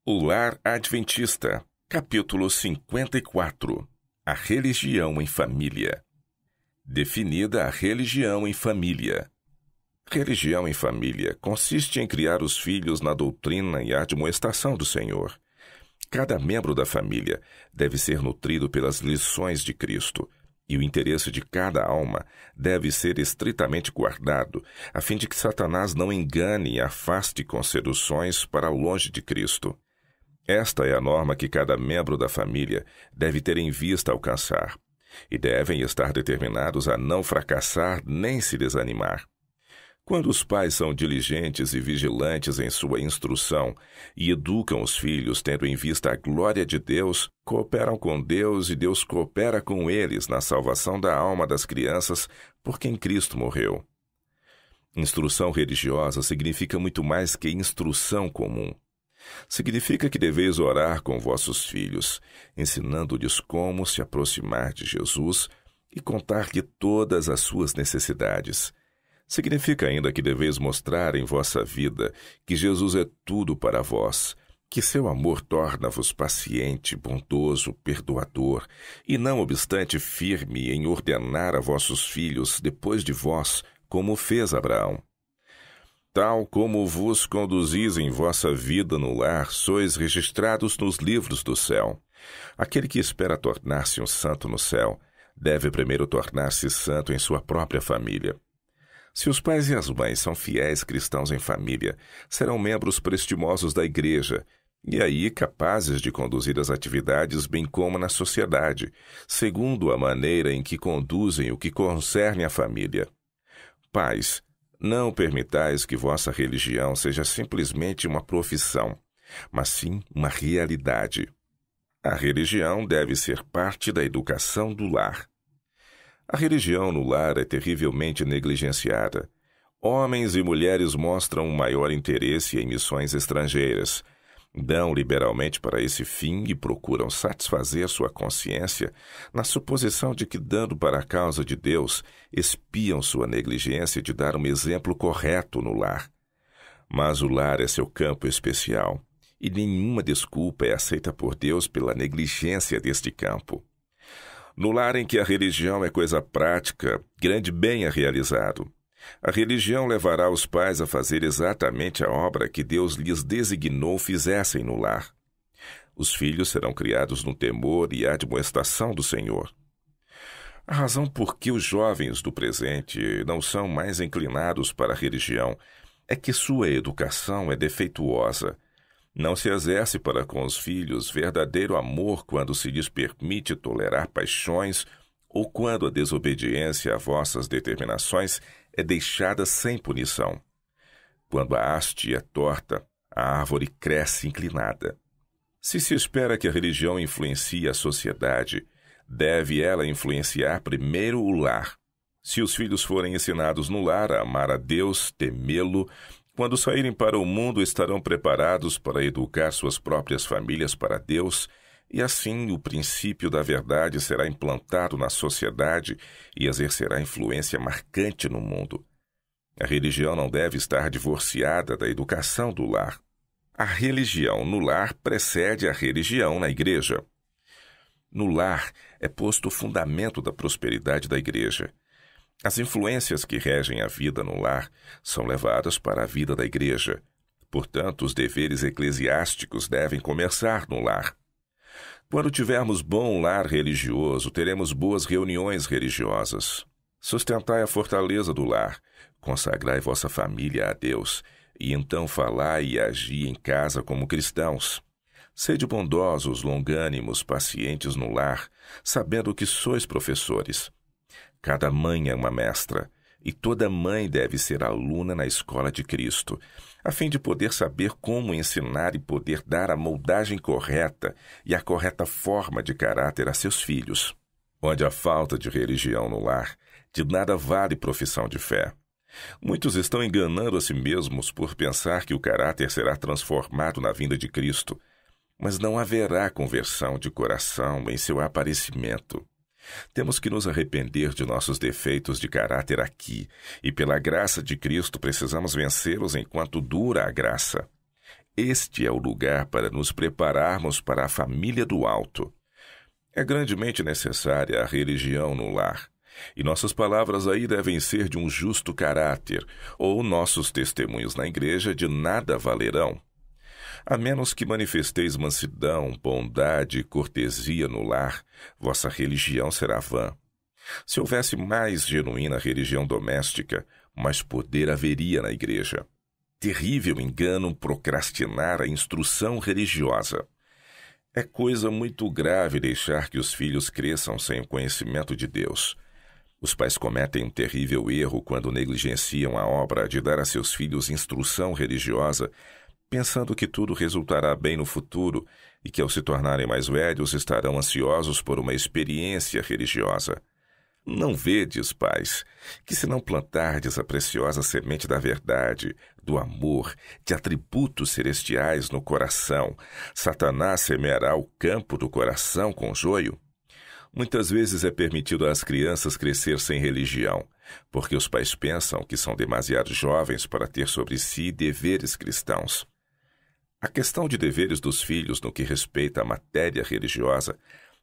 O Lar Adventista, capítulo 54. A religião em família. Definida a religião em família. Religião em família consiste em criar os filhos na doutrina e admoestação do Senhor. Cada membro da família deve ser nutrido pelas lições de Cristo, e o interesse de cada alma deve ser estritamente guardado, a fim de que Satanás não engane e afaste com seduções para longe de Cristo. Esta é a norma que cada membro da família deve ter em vista alcançar, e devem estar determinados a não fracassar nem se desanimar. Quando os pais são diligentes e vigilantes em sua instrução e educam os filhos tendo em vista a glória de Deus, cooperam com Deus e Deus coopera com eles na salvação da alma das crianças por quem Cristo morreu. Instrução religiosa significa muito mais que instrução comum. Significa que deveis orar com vossos filhos, ensinando-lhes como se aproximar de Jesus e contar-lhe todas as suas necessidades. Significa ainda que deveis mostrar em vossa vida que Jesus é tudo para vós, que seu amor torna-vos paciente, bondoso, perdoador, e não obstante firme em ordenar a vossos filhos depois de vós, como fez Abraão. Tal como vos conduzis em vossa vida no lar, sois registrados nos livros do céu. Aquele que espera tornar-se um santo no céu, deve primeiro tornar-se santo em sua própria família. Se os pais e as mães são fiéis cristãos em família, serão membros prestimosos da igreja, e aí capazes de conduzir as atividades bem como na sociedade, segundo a maneira em que conduzem o que concerne à família. Pais, não permitais que vossa religião seja simplesmente uma profissão, mas sim uma realidade. A religião deve ser parte da educação do lar. A religião no lar é terrivelmente negligenciada. Homens e mulheres mostram um maior interesse em missões estrangeiras, dão liberalmente para esse fim e procuram satisfazer sua consciência na suposição de que, dando para a causa de Deus, espiam sua negligência de dar um exemplo correto no lar. Mas o lar é seu campo especial, e nenhuma desculpa é aceita por Deus pela negligência deste campo. No lar em que a religião é coisa prática, grande bem é realizado. A religião levará os pais a fazer exatamente a obra que Deus lhes designou fizessem no lar. Os filhos serão criados no temor e admoestação do Senhor. A razão por que os jovens do presente não são mais inclinados para a religião é que sua educação é defeituosa. Não se exerce para com os filhos verdadeiro amor quando se lhes permite tolerar paixões ou quando a desobediência a vossas determinações é deixada sem punição. Quando a haste é torta, a árvore cresce inclinada. Se espera que a religião influencie a sociedade, deve ela influenciar primeiro o lar. Se os filhos forem ensinados no lar a amar a Deus, temê-lo, quando saírem para o mundo estarão preparados para educar suas próprias famílias para Deus, e assim o princípio da verdade será implantado na sociedade e exercerá influência marcante no mundo. A religião não deve estar divorciada da educação do lar. A religião no lar precede a religião na igreja. No lar é posto o fundamento da prosperidade da igreja. As influências que regem a vida no lar são levadas para a vida da igreja. Portanto, os deveres eclesiásticos devem começar no lar. Quando tivermos bom lar religioso, teremos boas reuniões religiosas. Sustentai a fortaleza do lar, consagrai vossa família a Deus, e então falai e agi em casa como cristãos. Sede bondosos, longânimos, pacientes no lar, sabendo que sois professores. Cada mãe é uma mestra, e toda mãe deve ser aluna na escola de Cristo, a fim de poder saber como ensinar e poder dar a moldagem correta e a correta forma de caráter a seus filhos. Onde há falta de religião no lar, de nada vale profissão de fé. Muitos estão enganando a si mesmos por pensar que o caráter será transformado na vinda de Cristo, mas não haverá conversão de coração em seu aparecimento. Temos que nos arrepender de nossos defeitos de caráter aqui, e pela graça de Cristo precisamos vencê-los enquanto dura a graça. Este é o lugar para nos prepararmos para a família do alto. É grandemente necessária a religião no lar. E nossas palavras aí devem ser de um justo caráter, ou nossos testemunhos na igreja de nada valerão. A menos que manifesteis mansidão, bondade e cortesia no lar, vossa religião será vã. Se houvesse mais genuína religião doméstica, mais poder haveria na igreja. Terrível engano procrastinar a instrução religiosa. É coisa muito grave deixar que os filhos cresçam sem o conhecimento de Deus. Os pais cometem um terrível erro quando negligenciam a obra de dar a seus filhos instrução religiosa, pensando que tudo resultará bem no futuro e que, ao se tornarem mais velhos, estarão ansiosos por uma experiência religiosa. Não vedes, pais, que se não plantardes a preciosa semente da verdade, do amor, de atributos celestiais no coração, Satanás semeará o campo do coração com joio? Muitas vezes é permitido às crianças crescer sem religião, porque os pais pensam que são demasiado jovens para ter sobre si deveres cristãos. A questão de deveres dos filhos no que respeita à matéria religiosa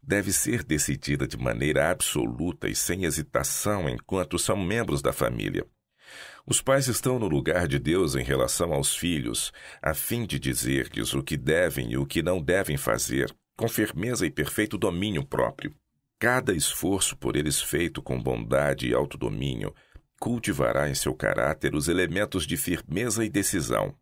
deve ser decidida de maneira absoluta e sem hesitação enquanto são membros da família. Os pais estão no lugar de Deus em relação aos filhos, a fim de dizer-lhes o que devem e o que não devem fazer, com firmeza e perfeito domínio próprio. Cada esforço por eles feito com bondade e autodomínio cultivará em seu caráter os elementos de firmeza e decisão.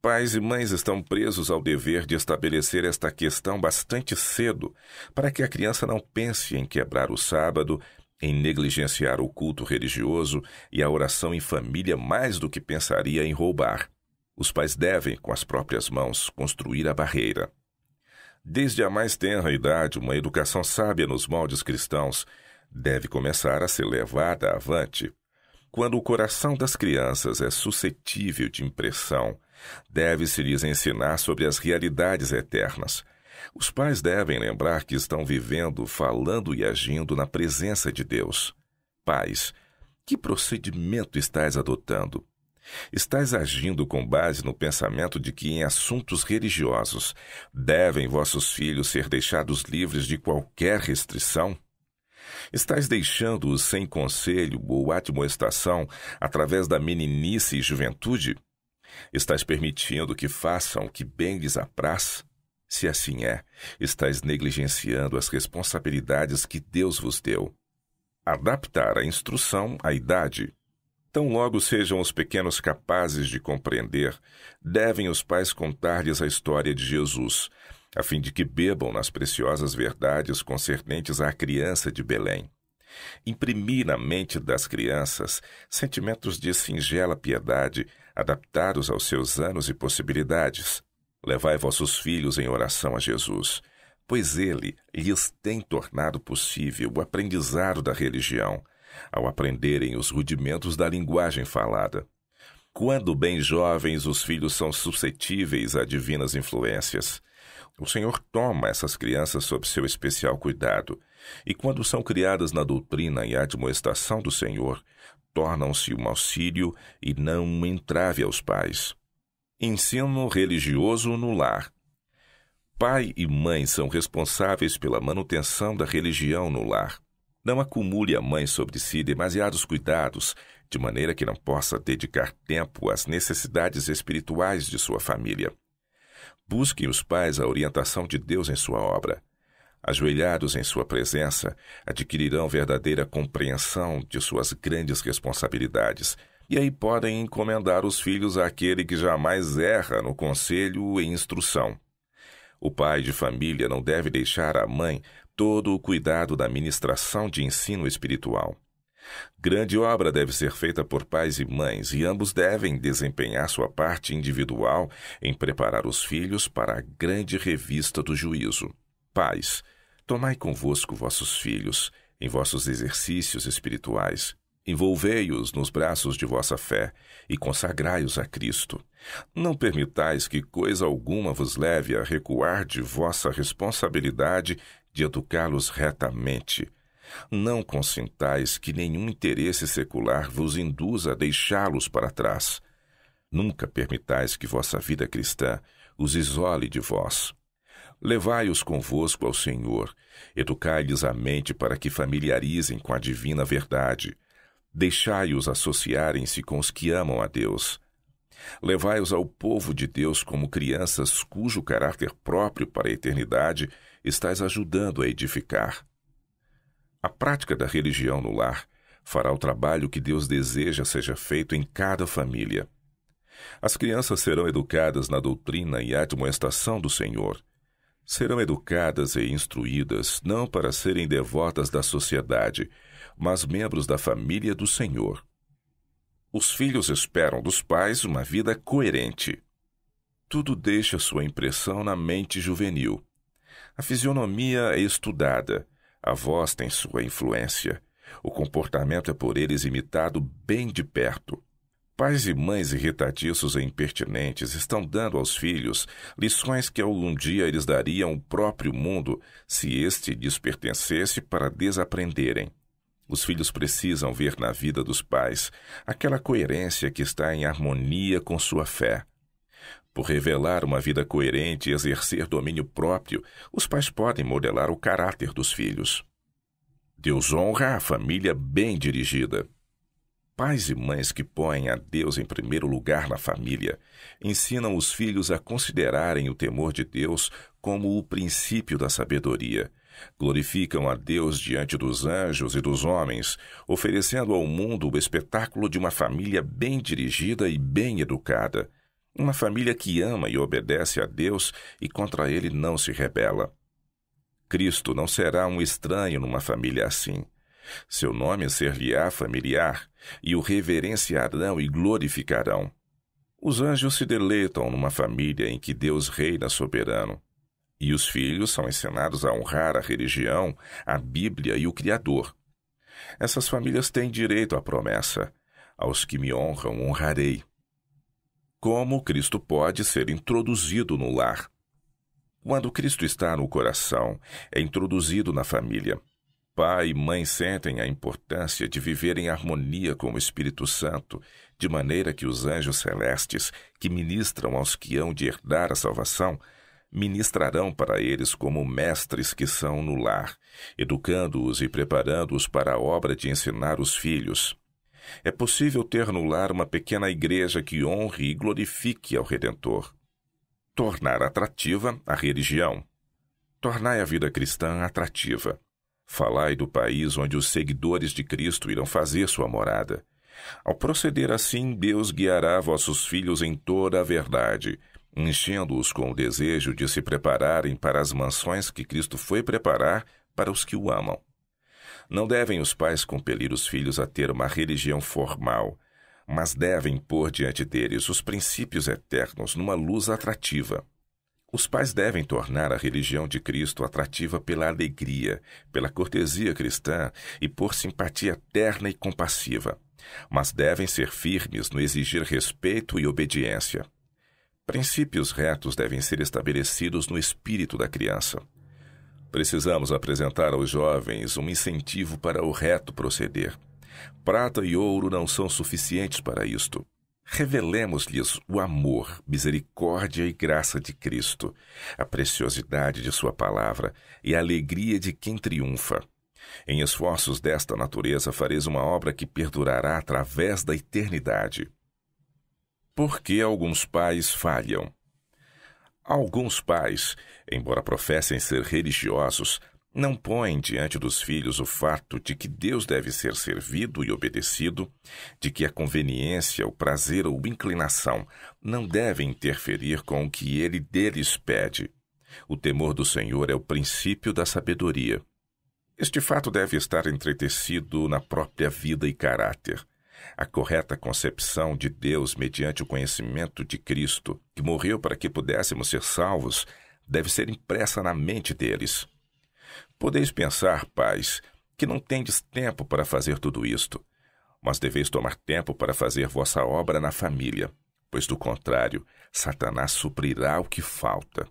Pais e mães estão presos ao dever de estabelecer esta questão bastante cedo, para que a criança não pense em quebrar o sábado, em negligenciar o culto religioso e a oração em família mais do que pensaria em roubar. Os pais devem, com as próprias mãos, construir a barreira. Desde a mais tenra idade, uma educação sábia nos moldes cristãos deve começar a ser levada avante. Quando o coração das crianças é suscetível de impressão, deve-se-lhes ensinar sobre as realidades eternas. Os pais devem lembrar que estão vivendo, falando e agindo na presença de Deus. Pais, que procedimento estás adotando? Estás agindo com base no pensamento de que em assuntos religiosos devem vossos filhos ser deixados livres de qualquer restrição? Estás deixando-os sem conselho ou admoestação através da meninice e juventude? Estás permitindo que façam o que bem lhes apraz? Se assim é, estás negligenciando as responsabilidades que Deus vos deu. Adaptar a instrução à idade. Tão logo sejam os pequenos capazes de compreender, devem os pais contar-lhes a história de Jesus, a fim de que bebam nas preciosas verdades concernentes à criança de Belém. Imprimir na mente das crianças sentimentos de singela piedade, adaptados aos seus anos e possibilidades. Levai vossos filhos em oração a Jesus, pois ele lhes tem tornado possível o aprendizado da religião, ao aprenderem os rudimentos da linguagem falada. Quando bem jovens, os filhos são suscetíveis a divinas influências. O Senhor toma essas crianças sob seu especial cuidado, e quando são criadas na doutrina e admoestação do Senhor, tornam-se um auxílio e não um entrave aos pais. Ensino religioso no lar. Pai e mãe são responsáveis pela manutenção da religião no lar. Não acumule a mãe sobre si demasiados cuidados, de maneira que não possa dedicar tempo às necessidades espirituais de sua família. Busquem os pais a orientação de Deus em sua obra. Ajoelhados em sua presença, adquirirão verdadeira compreensão de suas grandes responsabilidades, e aí podem encomendar os filhos àquele que jamais erra no conselho e instrução. O pai de família não deve deixar à mãe todo o cuidado da ministração de ensino espiritual. Grande obra deve ser feita por pais e mães, e ambos devem desempenhar sua parte individual em preparar os filhos para a grande revista do juízo. Pais, tomai convosco vossos filhos em vossos exercícios espirituais. Envolvei-os nos braços de vossa fé e consagrai-os a Cristo. Não permitais que coisa alguma vos leve a recuar de vossa responsabilidade de educá-los retamente. Não consintais que nenhum interesse secular vos induza a deixá-los para trás. Nunca permitais que vossa vida cristã os isole de vós. Levai-os convosco ao Senhor, educai-lhes a mente para que familiarizem com a divina verdade. Deixai-os associarem-se com os que amam a Deus. Levai-os ao povo de Deus como crianças cujo caráter próprio para a eternidade estais ajudando a edificar. A prática da religião no lar fará o trabalho que Deus deseja seja feito em cada família. As crianças serão educadas na doutrina e admoestação do Senhor. Serão educadas e instruídas não para serem devotas da sociedade, mas membros da família do Senhor. Os filhos esperam dos pais uma vida coerente. Tudo deixa sua impressão na mente juvenil. A fisionomia é estudada, a voz tem sua influência. O comportamento é por eles imitado bem de perto. Pais e mães irritadiços e impertinentes estão dando aos filhos lições que algum dia eles dariam ao próprio mundo se este lhes pertencesse para desaprenderem. Os filhos precisam ver na vida dos pais aquela coerência que está em harmonia com sua fé. Por revelar uma vida coerente e exercer domínio próprio, os pais podem modelar o caráter dos filhos. Deus honra a família bem dirigida. Pais e mães que põem a Deus em primeiro lugar na família ensinam os filhos a considerarem o temor de Deus como o princípio da sabedoria. Glorificam a Deus diante dos anjos e dos homens, oferecendo ao mundo o espetáculo de uma família bem dirigida e bem educada. Uma família que ama e obedece a Deus e contra ele não se rebela. Cristo não será um estranho numa família assim. Seu nome ser-lhe-á familiar, e o reverenciarão e glorificarão. Os anjos se deleitam numa família em que Deus reina soberano, e os filhos são ensinados a honrar a religião, a Bíblia e o Criador. Essas famílias têm direito à promessa: aos que me honram, honrarei. Como Cristo pode ser introduzido no lar? Quando Cristo está no coração, é introduzido na família. Pai e mãe sentem a importância de viver em harmonia com o Espírito Santo, de maneira que os anjos celestes, que ministram aos que hão de herdar a salvação, ministrarão para eles como mestres que são no lar, educando-os e preparando-os para a obra de ensinar os filhos. É possível ter no lar uma pequena igreja que honre e glorifique ao Redentor. Tornar atrativa a religião. Tornai a vida cristã atrativa. Falai do país onde os seguidores de Cristo irão fazer sua morada. Ao proceder assim, Deus guiará vossos filhos em toda a verdade, enchendo-os com o desejo de se prepararem para as mansões que Cristo foi preparar para os que o amam. Não devem os pais compelir os filhos a ter uma religião formal, mas devem pôr diante deles os princípios eternos numa luz atrativa. Os pais devem tornar a religião de Cristo atrativa pela alegria, pela cortesia cristã e por simpatia terna e compassiva, mas devem ser firmes no exigir respeito e obediência. Princípios retos devem ser estabelecidos no espírito da criança. Precisamos apresentar aos jovens um incentivo para o reto proceder. Prata e ouro não são suficientes para isto. Revelemos-lhes o amor, misericórdia e graça de Cristo, a preciosidade de sua palavra e a alegria de quem triunfa. Em esforços desta natureza fareis uma obra que perdurará através da eternidade. Por que alguns pais falham? Alguns pais, embora professem ser religiosos, não põem diante dos filhos o fato de que Deus deve ser servido e obedecido, de que a conveniência, o prazer ou inclinação não devem interferir com o que ele deles pede. O temor do Senhor é o princípio da sabedoria. Este fato deve estar entretecido na própria vida e caráter. A correta concepção de Deus mediante o conhecimento de Cristo, que morreu para que pudéssemos ser salvos, deve ser impressa na mente deles. Podeis pensar, pais, que não tendes tempo para fazer tudo isto, mas deveis tomar tempo para fazer vossa obra na família, pois do contrário, Satanás suprirá o que falta.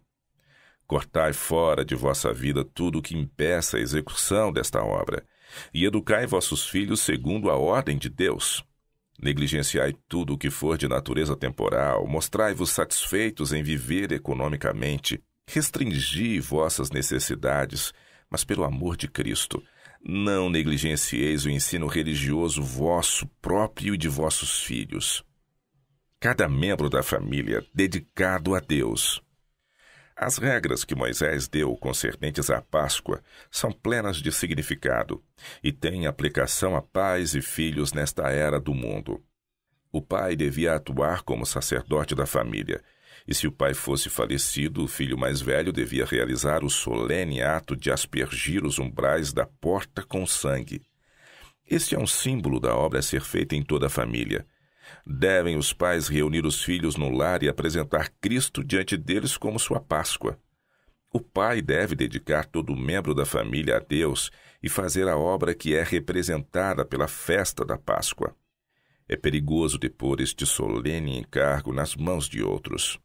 Cortai fora de vossa vida tudo o que impeça a execução desta obra, e educai vossos filhos segundo a ordem de Deus. Negligenciai tudo o que for de natureza temporal, mostrai-vos satisfeitos em viver economicamente, restringi vossas necessidades, mas pelo amor de Cristo, não negligencieis o ensino religioso vosso próprio e de vossos filhos. Cada membro da família dedicado a Deus. As regras que Moisés deu concernentes à Páscoa são plenas de significado e têm aplicação a pais e filhos nesta era do mundo. O pai devia atuar como sacerdote da família, e se o pai fosse falecido, o filho mais velho devia realizar o solene ato de aspergir os umbrais da porta com sangue. Este é um símbolo da obra a ser feita em toda a família. Devem os pais reunir os filhos no lar e apresentar Cristo diante deles como sua Páscoa. O pai deve dedicar todo membro da família a Deus e fazer a obra que é representada pela festa da Páscoa. É perigoso depor este solene encargo nas mãos de outros.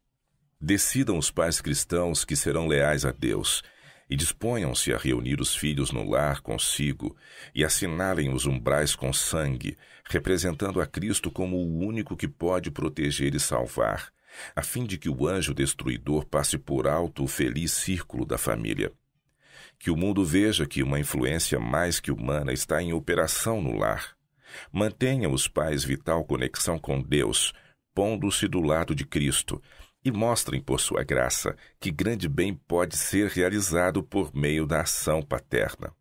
Decidam os pais cristãos que serão leais a Deus e disponham-se a reunir os filhos no lar consigo e assinalem os umbrais com sangue, representando a Cristo como o único que pode proteger e salvar, a fim de que o anjo destruidor passe por alto o feliz círculo da família. Que o mundo veja que uma influência mais que humana está em operação no lar. Mantenham os pais vital conexão com Deus, pondo-se do lado de Cristo, e mostrem por sua graça que grande bem pode ser realizado por meio da ação paterna.